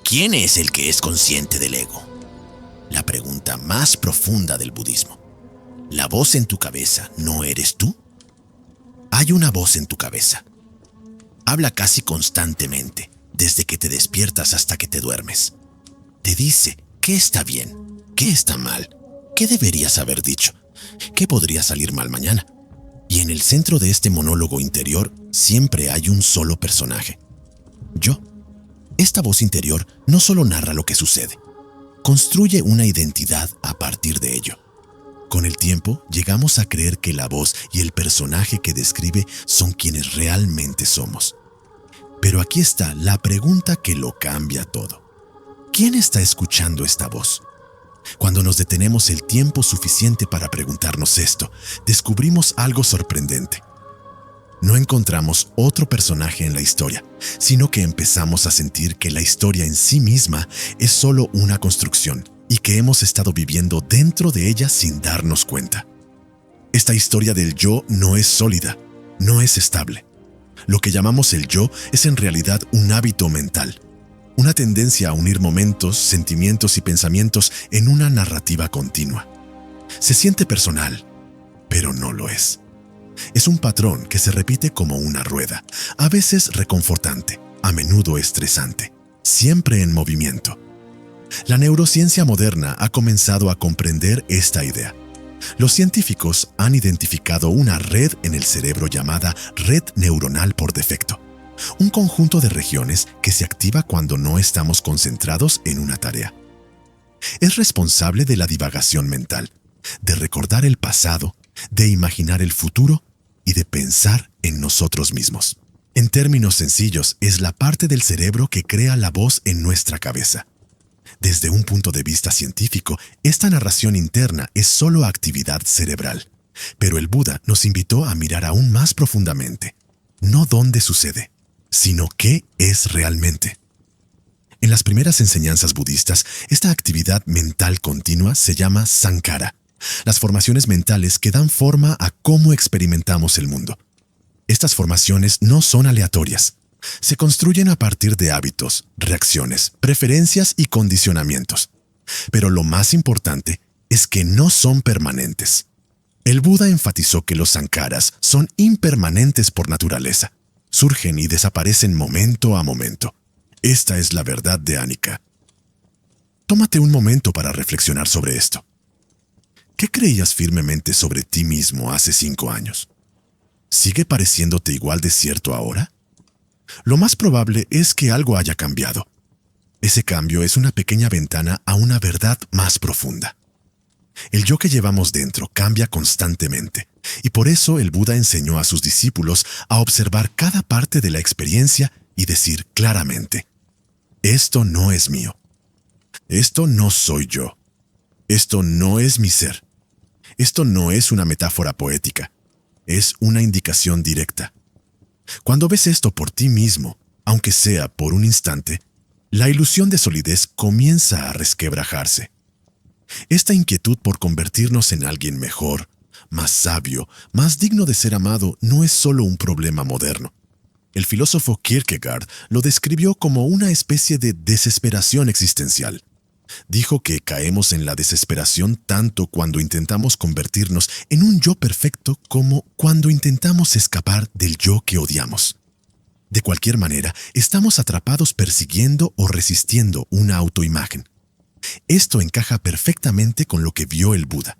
¿Quién es el que es consciente del ego? La pregunta más profunda del budismo. ¿La voz en tu cabeza no eres tú? Hay una voz en tu cabeza. Habla casi constantemente, desde que te despiertas hasta que te duermes. Te dice qué está bien, qué está mal, qué deberías haber dicho, qué podría salir mal mañana. Y en el centro de este monólogo interior siempre hay un solo personaje: yo. Esta voz interior no solo narra lo que sucede, construye una identidad a partir de ello. Con el tiempo, llegamos a creer que la voz y el personaje que describe son quienes realmente somos. Pero aquí está la pregunta que lo cambia todo. ¿Quién está escuchando esta voz? Cuando nos detenemos el tiempo suficiente para preguntarnos esto, descubrimos algo sorprendente. No encontramos otro personaje en la historia, sino que empezamos a sentir que la historia en sí misma es solo una construcción y que hemos estado viviendo dentro de ella sin darnos cuenta. Esta historia del yo no es sólida, no es estable. Lo que llamamos el yo es en realidad un hábito mental, una tendencia a unir momentos, sentimientos y pensamientos en una narrativa continua. Se siente personal, pero no lo es. Es un patrón que se repite como una rueda, a veces reconfortante, a menudo estresante, siempre en movimiento. La neurociencia moderna ha comenzado a comprender esta idea. Los científicos han identificado una red en el cerebro llamada red neuronal por defecto, un conjunto de regiones que se activa cuando no estamos concentrados en una tarea. Es responsable de la divagación mental, de recordar el pasado, de imaginar el futuro y de pensar en nosotros mismos. En términos sencillos, es la parte del cerebro que crea la voz en nuestra cabeza. Desde un punto de vista científico, esta narración interna es solo actividad cerebral. Pero el Buda nos invitó a mirar aún más profundamente, no dónde sucede, sino qué es realmente. En las primeras enseñanzas budistas, esta actividad mental continua se llama sankhara, las formaciones mentales que dan forma a cómo experimentamos el mundo. Estas formaciones no son aleatorias. Se construyen a partir de hábitos, reacciones, preferencias y condicionamientos. Pero lo más importante es que no son permanentes. El Buda enfatizó que los sankharas son impermanentes por naturaleza. Surgen y desaparecen momento a momento. Esta es la verdad de Anicca. Tómate un momento para reflexionar sobre esto. ¿Qué creías firmemente sobre ti mismo hace 5 años? ¿Sigue pareciéndote igual de cierto ahora? Lo más probable es que algo haya cambiado. Ese cambio es una pequeña ventana a una verdad más profunda. El yo que llevamos dentro cambia constantemente, y por eso el Buda enseñó a sus discípulos a observar cada parte de la experiencia y decir claramente: esto no es mío. Esto no soy yo. Esto no es mi ser. Esto no es una metáfora poética. Es una indicación directa. Cuando ves esto por ti mismo, aunque sea por un instante, la ilusión de solidez comienza a resquebrajarse. Esta inquietud por convertirnos en alguien mejor, más sabio, más digno de ser amado, no es solo un problema moderno. El filósofo Kierkegaard lo describió como una especie de desesperación existencial. Dijo que caemos en la desesperación tanto cuando intentamos convertirnos en un yo perfecto como cuando intentamos escapar del yo que odiamos. De cualquier manera, estamos atrapados persiguiendo o resistiendo una autoimagen. Esto encaja perfectamente con lo que vio el Buda.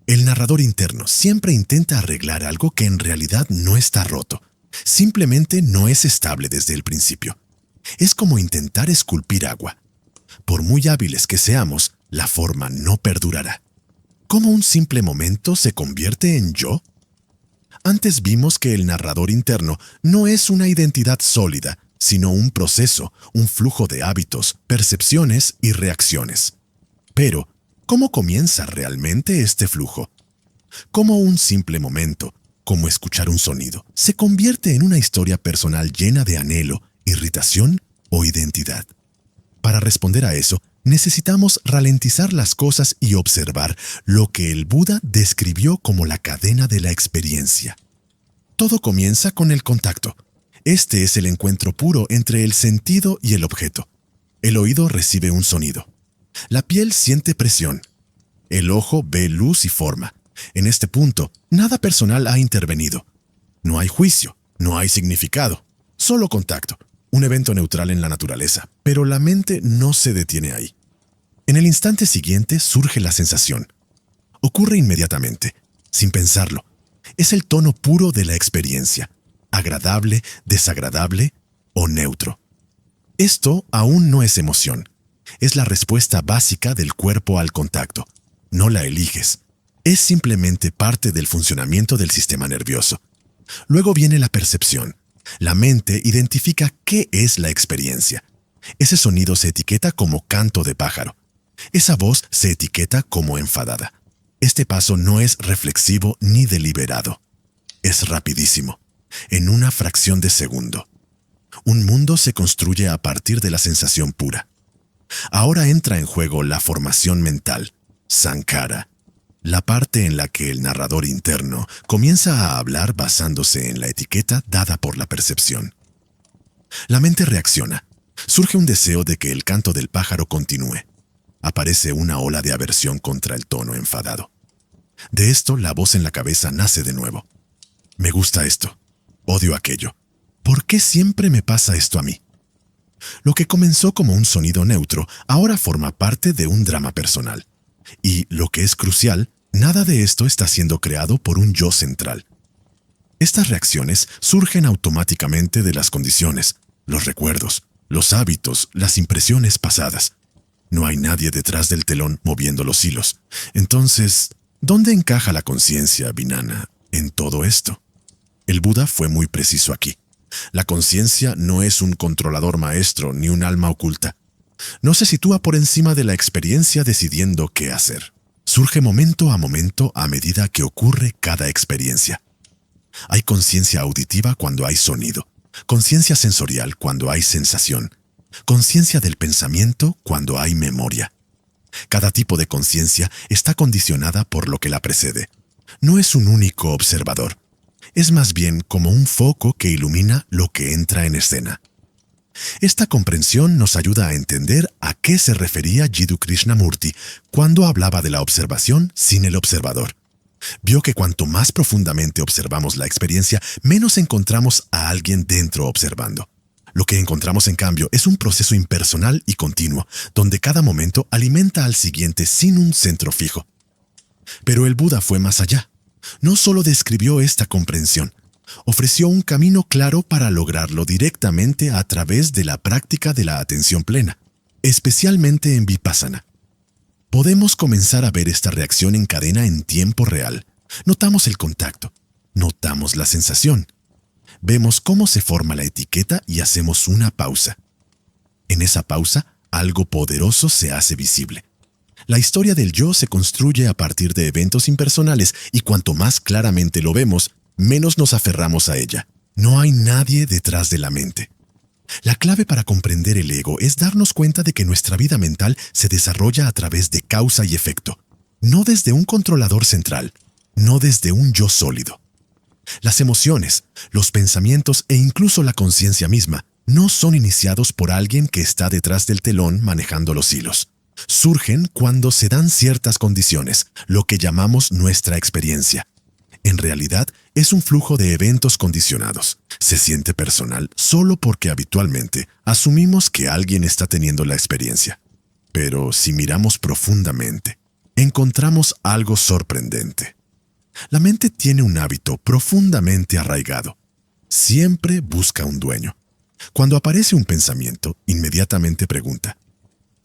El narrador interno siempre intenta arreglar algo que en realidad no está roto. Simplemente no es estable desde el principio. Es como intentar esculpir agua. Por muy hábiles que seamos, la forma no perdurará. ¿Cómo un simple momento se convierte en yo? Antes vimos que el narrador interno no es una identidad sólida, sino un proceso, un flujo de hábitos, percepciones y reacciones. Pero, ¿cómo comienza realmente este flujo? ¿Cómo un simple momento, como escuchar un sonido, se convierte en una historia personal llena de anhelo, irritación o identidad? Para responder a eso, necesitamos ralentizar las cosas y observar lo que el Buda describió como la cadena de la experiencia. Todo comienza con el contacto. Este es el encuentro puro entre el sentido y el objeto. El oído recibe un sonido. La piel siente presión. El ojo ve luz y forma. En este punto, nada personal ha intervenido. No hay juicio, no hay significado, solo contacto, un evento neutral en la naturaleza, pero la mente no se detiene ahí. En el instante siguiente surge la sensación. Ocurre inmediatamente, sin pensarlo. Es el tono puro de la experiencia, agradable, desagradable o neutro. Esto aún no es emoción. Es la respuesta básica del cuerpo al contacto. No la eliges. Es simplemente parte del funcionamiento del sistema nervioso. Luego viene la percepción. La mente identifica qué es la experiencia. Ese sonido se etiqueta como canto de pájaro. Esa voz se etiqueta como enfadada. Este paso no es reflexivo ni deliberado. Es rapidísimo, en una fracción de segundo. Un mundo se construye a partir de la sensación pura. Ahora entra en juego la formación mental, Sankara, la parte en la que el narrador interno comienza a hablar basándose en la etiqueta dada por la percepción. La mente reacciona. Surge un deseo de que el canto del pájaro continúe. Aparece una ola de aversión contra el tono enfadado. De esto, la voz en la cabeza nace de nuevo. Me gusta esto. Odio aquello. ¿Por qué siempre me pasa esto a mí? Lo que comenzó como un sonido neutro ahora forma parte de un drama personal. Y, lo que es crucial, nada de esto está siendo creado por un yo central. Estas reacciones surgen automáticamente de las condiciones, los recuerdos, los hábitos, las impresiones pasadas. No hay nadie detrás del telón moviendo los hilos. Entonces, ¿dónde encaja la conciencia, Vijnana, en todo esto? El Buda fue muy preciso aquí. La conciencia no es un controlador maestro ni un alma oculta. No se sitúa por encima de la experiencia decidiendo qué hacer. Surge momento a medida que ocurre cada experiencia. Hay conciencia auditiva cuando hay sonido, conciencia sensorial cuando hay sensación, conciencia del pensamiento cuando hay memoria. Cada tipo de conciencia está condicionada por lo que la precede. No es un único observador. Es más bien como un foco que ilumina lo que entra en escena. Esta comprensión nos ayuda a entender a qué se refería Jiddu Krishnamurti cuando hablaba de la observación sin el observador. Vio que cuanto más profundamente observamos la experiencia, menos encontramos a alguien dentro observando. Lo que encontramos, en cambio, es un proceso impersonal y continuo, donde cada momento alimenta al siguiente sin un centro fijo. Pero el Buda fue más allá. No solo describió esta comprensión, ofreció un camino claro para lograrlo directamente a través de la práctica de la atención plena, especialmente en Vipassana. Podemos comenzar a ver esta reacción en cadena en tiempo real. Notamos el contacto, notamos la sensación. Vemos cómo se forma la etiqueta y hacemos una pausa. En esa pausa, algo poderoso se hace visible. La historia del yo se construye a partir de eventos impersonales y cuanto más claramente lo vemos, menos nos aferramos a ella. No hay nadie detrás de la mente. La clave para comprender el ego es darnos cuenta de que nuestra vida mental se desarrolla a través de causa y efecto, no desde un controlador central, no desde un yo sólido. Las emociones, los pensamientos e incluso la conciencia misma no son iniciados por alguien que está detrás del telón manejando los hilos. Surgen cuando se dan ciertas condiciones, lo que llamamos nuestra experiencia. En realidad, es un flujo de eventos condicionados. Se siente personal solo porque habitualmente asumimos que alguien está teniendo la experiencia. Pero si miramos profundamente, encontramos algo sorprendente. La mente tiene un hábito profundamente arraigado. Siempre busca un dueño. Cuando aparece un pensamiento, inmediatamente pregunta,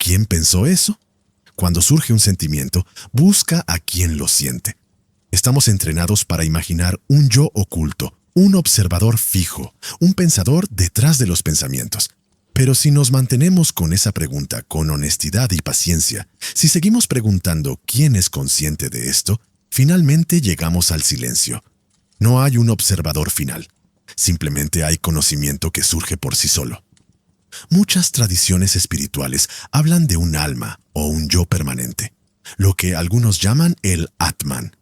¿quién pensó eso? Cuando surge un sentimiento, busca a quien lo siente. Estamos entrenados para imaginar un yo oculto, un observador fijo, un pensador detrás de los pensamientos. Pero si nos mantenemos con esa pregunta con honestidad y paciencia, si seguimos preguntando quién es consciente de esto, finalmente llegamos al silencio. No hay un observador final. Simplemente hay conocimiento que surge por sí solo. Muchas tradiciones espirituales hablan de un alma o un yo permanente, lo que algunos llaman el Atman.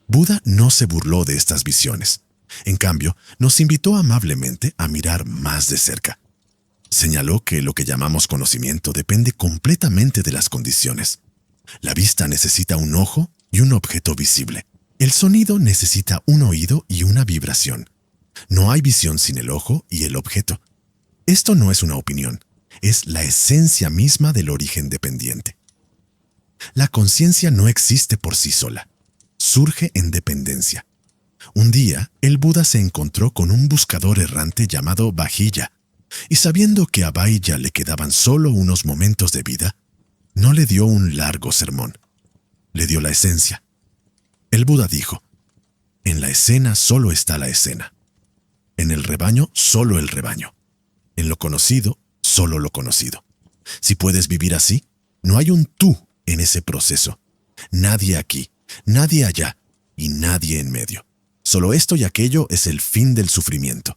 Buda no se burló de estas visiones. En cambio, nos invitó amablemente a mirar más de cerca. Señaló que lo que llamamos conocimiento depende completamente de las condiciones. La vista necesita un ojo y un objeto visible. El sonido necesita un oído y una vibración. No hay visión sin el ojo y el objeto. Esto no es una opinión, es la esencia misma del origen dependiente. La conciencia no existe por sí sola, surge en dependencia. Un día, el Buda se encontró con un buscador errante llamado Vajilla, y sabiendo que a Vajilla le quedaban solo unos momentos de vida, no le dio un largo sermón, le dio la esencia. El Buda dijo, en la escena solo está la escena, en el rebaño solo el rebaño, en lo conocido solo lo conocido. Si puedes vivir así, no hay un tú en ese proceso, nadie aquí, nadie allá y nadie en medio. Solo esto y aquello es el fin del sufrimiento.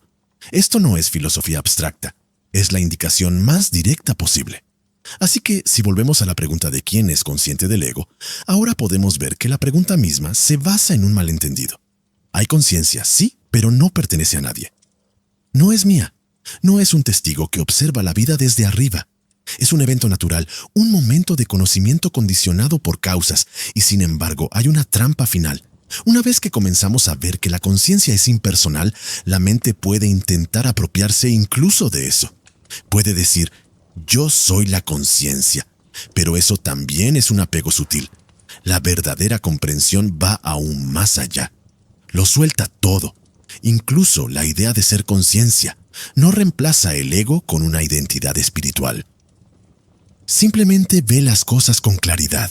Esto no es filosofía abstracta, es la indicación más directa posible. Así que, si volvemos a la pregunta de quién es consciente del ego, ahora podemos ver que la pregunta misma se basa en un malentendido. Hay conciencia, sí, pero no pertenece a nadie. No es mía, no es un testigo que observa la vida desde arriba. Es un evento natural, un momento de conocimiento condicionado por causas, y sin embargo hay una trampa final. Una vez que comenzamos a ver que la conciencia es impersonal, la mente puede intentar apropiarse incluso de eso. Puede decir, yo soy la conciencia, pero eso también es un apego sutil. La verdadera comprensión va aún más allá. Lo suelta todo, incluso la idea de ser conciencia. No reemplaza el ego con una identidad espiritual. Simplemente ve las cosas con claridad,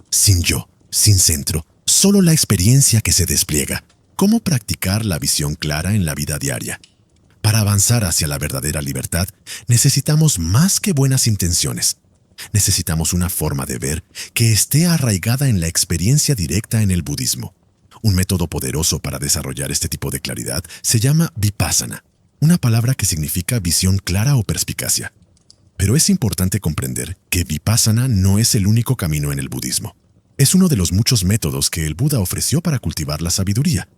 sin yo, sin centro, solo la experiencia que se despliega. ¿Cómo practicar la visión clara en la vida diaria? Para avanzar hacia la verdadera libertad, necesitamos más que buenas intenciones. Necesitamos una forma de ver que esté arraigada en la experiencia directa en el budismo. Un método poderoso para desarrollar este tipo de claridad se llama vipassana, una palabra que significa visión clara o perspicacia. Pero es importante comprender que vipassana no es el único camino en el budismo. Es uno de los muchos métodos que el Buda ofreció para cultivar la sabiduría.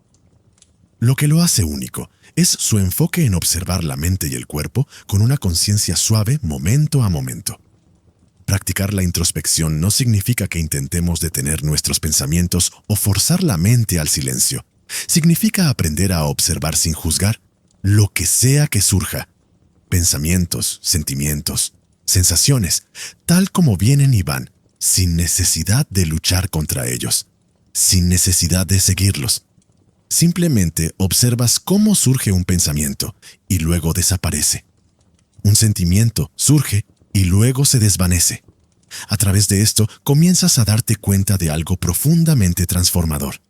Lo que lo hace único es su enfoque en observar la mente y el cuerpo con una conciencia suave momento a momento. Practicar la introspección no significa que intentemos detener nuestros pensamientos o forzar la mente al silencio. Significa aprender a observar sin juzgar lo que sea que surja. Pensamientos, sentimientos, sensaciones, tal como vienen y van, sin necesidad de luchar contra ellos, sin necesidad de seguirlos. Simplemente observas cómo surge un pensamiento y luego desaparece. Un sentimiento surge y luego se desvanece. A través de esto comienzas a darte cuenta de algo profundamente transformador.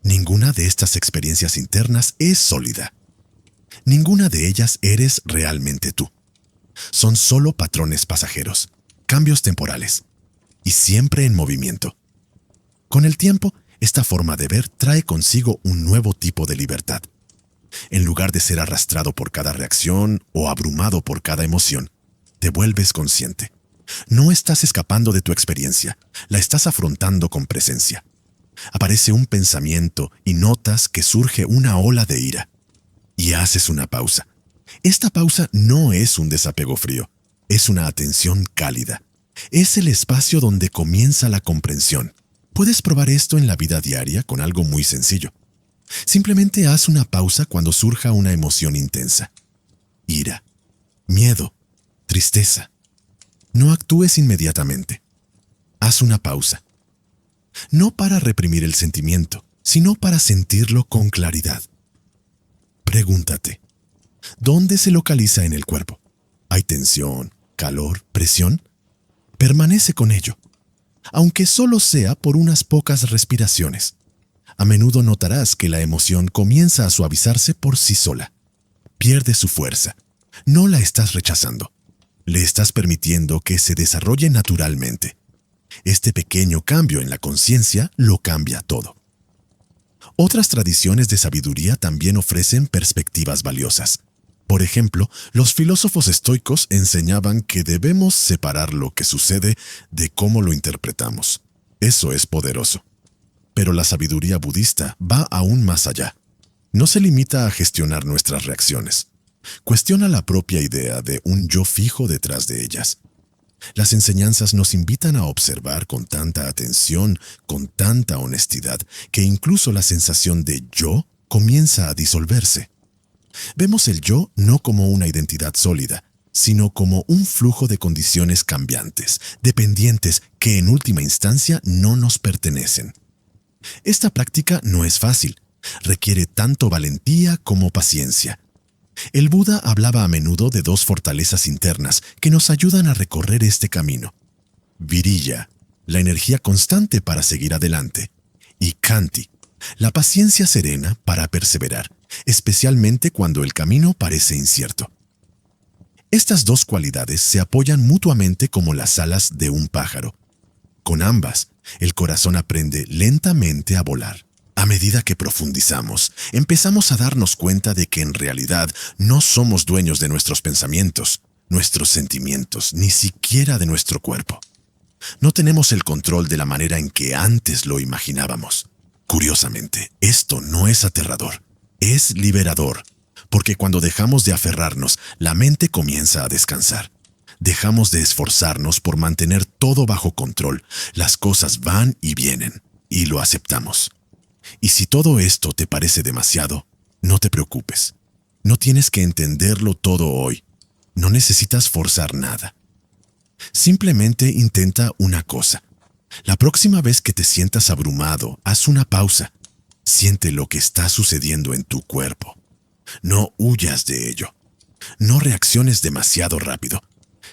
Ninguna de estas experiencias internas es sólida. Ninguna de ellas eres realmente tú. Son solo patrones pasajeros, cambios temporales, y siempre en movimiento. Con el tiempo, esta forma de ver trae consigo un nuevo tipo de libertad. En lugar de ser arrastrado por cada reacción o abrumado por cada emoción, te vuelves consciente. No estás escapando de tu experiencia, la estás afrontando con presencia. Aparece un pensamiento y notas que surge una ola de ira. Y haces una pausa. Esta pausa no es un desapego frío, es una atención cálida. Es el espacio donde comienza la comprensión. Puedes probar esto en la vida diaria con algo muy sencillo. Simplemente haz una pausa cuando surja una emoción intensa. Ira, miedo, tristeza. No actúes inmediatamente. Haz una pausa. No para reprimir el sentimiento, sino para sentirlo con claridad. Pregúntate, ¿dónde se localiza en el cuerpo? ¿Hay tensión, calor, presión? Permanece con ello, aunque solo sea por unas pocas respiraciones. A menudo notarás que la emoción comienza a suavizarse por sí sola. Pierde su fuerza. No la estás rechazando. Le estás permitiendo que se desarrolle naturalmente. Este pequeño cambio en la conciencia lo cambia todo. Otras tradiciones de sabiduría también ofrecen perspectivas valiosas. Por ejemplo, los filósofos estoicos enseñaban que debemos separar lo que sucede de cómo lo interpretamos. Eso es poderoso. Pero la sabiduría budista va aún más allá. No se limita a gestionar nuestras reacciones. Cuestiona la propia idea de un yo fijo detrás de ellas. Las enseñanzas nos invitan a observar con tanta atención, con tanta honestidad, que incluso la sensación de yo comienza a disolverse. Vemos el yo no como una identidad sólida, sino como un flujo de condiciones cambiantes, dependientes, que en última instancia no nos pertenecen. Esta práctica no es fácil, requiere tanto valentía como paciencia. El Buda hablaba a menudo de dos fortalezas internas que nos ayudan a recorrer este camino. Viriya, la energía constante para seguir adelante, y Khanti, la paciencia serena para perseverar, especialmente cuando el camino parece incierto. Estas dos cualidades se apoyan mutuamente como las alas de un pájaro. Con ambas, el corazón aprende lentamente a volar. A medida que profundizamos, empezamos a darnos cuenta de que en realidad no somos dueños de nuestros pensamientos, nuestros sentimientos, ni siquiera de nuestro cuerpo. No tenemos el control de la manera en que antes lo imaginábamos. Curiosamente, esto no es aterrador, es liberador, porque cuando dejamos de aferrarnos, la mente comienza a descansar. Dejamos de esforzarnos por mantener todo bajo control, las cosas van y vienen, y lo aceptamos. Y si todo esto te parece demasiado, no te preocupes. No tienes que entenderlo todo hoy. No necesitas forzar nada. Simplemente intenta una cosa. La próxima vez que te sientas abrumado, haz una pausa. Siente lo que está sucediendo en tu cuerpo. No huyas de ello. No reacciones demasiado rápido.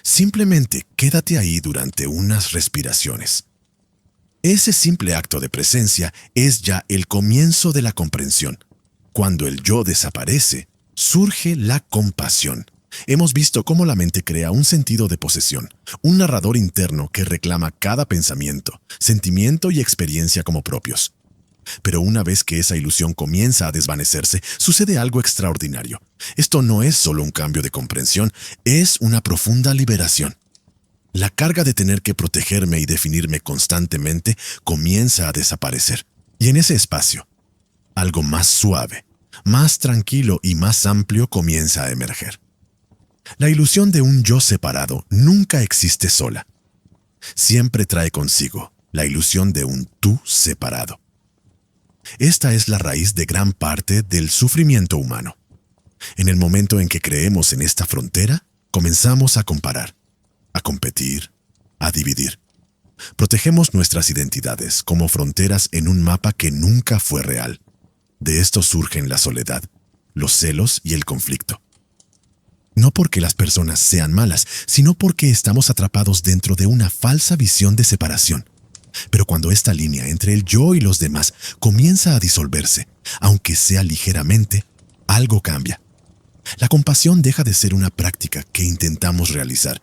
Simplemente quédate ahí durante unas respiraciones. Ese simple acto de presencia es ya el comienzo de la comprensión. Cuando el yo desaparece, surge la compasión. Hemos visto cómo la mente crea un sentido de posesión, un narrador interno que reclama cada pensamiento, sentimiento y experiencia como propios. Pero una vez que esa ilusión comienza a desvanecerse, sucede algo extraordinario. Esto no es solo un cambio de comprensión, es una profunda liberación. La carga de tener que protegerme y definirme constantemente comienza a desaparecer. Y en ese espacio, algo más suave, más tranquilo y más amplio comienza a emerger. La ilusión de un yo separado nunca existe sola. Siempre trae consigo la ilusión de un tú separado. Esta es la raíz de gran parte del sufrimiento humano. En el momento en que creemos en esta frontera, comenzamos a comparar, a competir, a dividir. Protegemos nuestras identidades como fronteras en un mapa que nunca fue real. De esto surgen la soledad, los celos y el conflicto. No porque las personas sean malas, sino porque estamos atrapados dentro de una falsa visión de separación. Pero cuando esta línea entre el yo y los demás comienza a disolverse, aunque sea ligeramente, algo cambia. La compasión deja de ser una práctica que intentamos realizar.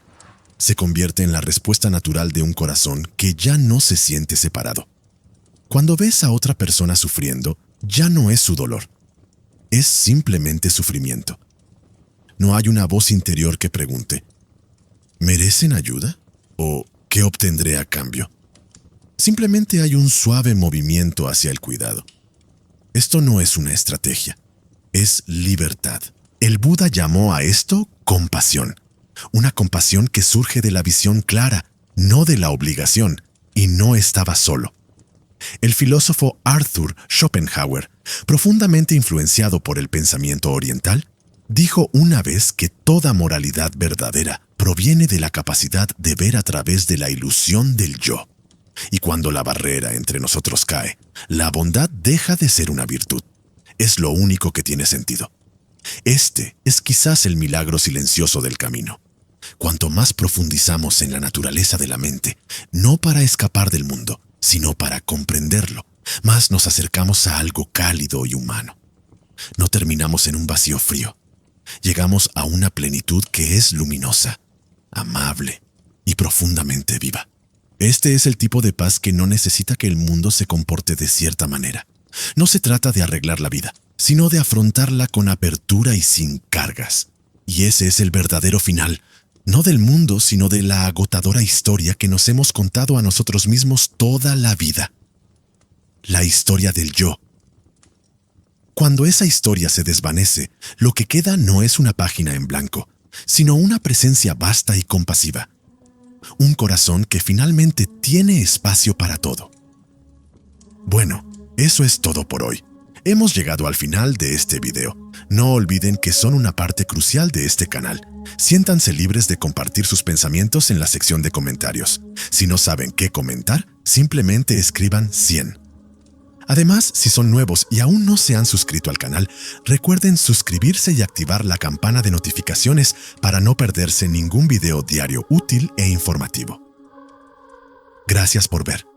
Se convierte en la respuesta natural de un corazón que ya no se siente separado. Cuando ves a otra persona sufriendo, ya no es su dolor. Es simplemente sufrimiento. No hay una voz interior que pregunte, ¿merecen ayuda? ¿O qué obtendré a cambio? Simplemente hay un suave movimiento hacia el cuidado. Esto no es una estrategia, es libertad. El Buda llamó a esto compasión. Una compasión que surge de la visión clara, no de la obligación, y no estaba solo. El filósofo Arthur Schopenhauer, profundamente influenciado por el pensamiento oriental, dijo una vez que toda moralidad verdadera proviene de la capacidad de ver a través de la ilusión del yo. Y cuando la barrera entre nosotros cae, la bondad deja de ser una virtud. Es lo único que tiene sentido. Este es quizás el milagro silencioso del camino. Cuanto más profundizamos en la naturaleza de la mente, no para escapar del mundo, sino para comprenderlo, más nos acercamos a algo cálido y humano. No terminamos en un vacío frío. Llegamos a una plenitud que es luminosa, amable y profundamente viva. Este es el tipo de paz que no necesita que el mundo se comporte de cierta manera. No se trata de arreglar la vida, sino de afrontarla con apertura y sin cargas. Y ese es el verdadero final, no del mundo, sino de la agotadora historia que nos hemos contado a nosotros mismos toda la vida. La historia del yo. Cuando esa historia se desvanece, lo que queda no es una página en blanco, sino una presencia vasta y compasiva. Un corazón que finalmente tiene espacio para todo. Bueno, eso es todo por hoy. Hemos llegado al final de este video. No olviden que son una parte crucial de este canal. Siéntanse libres de compartir sus pensamientos en la sección de comentarios. Si no saben qué comentar, simplemente escriban 100. Además, si son nuevos y aún no se han suscrito al canal, recuerden suscribirse y activar la campana de notificaciones para no perderse ningún video diario útil e informativo. Gracias por ver.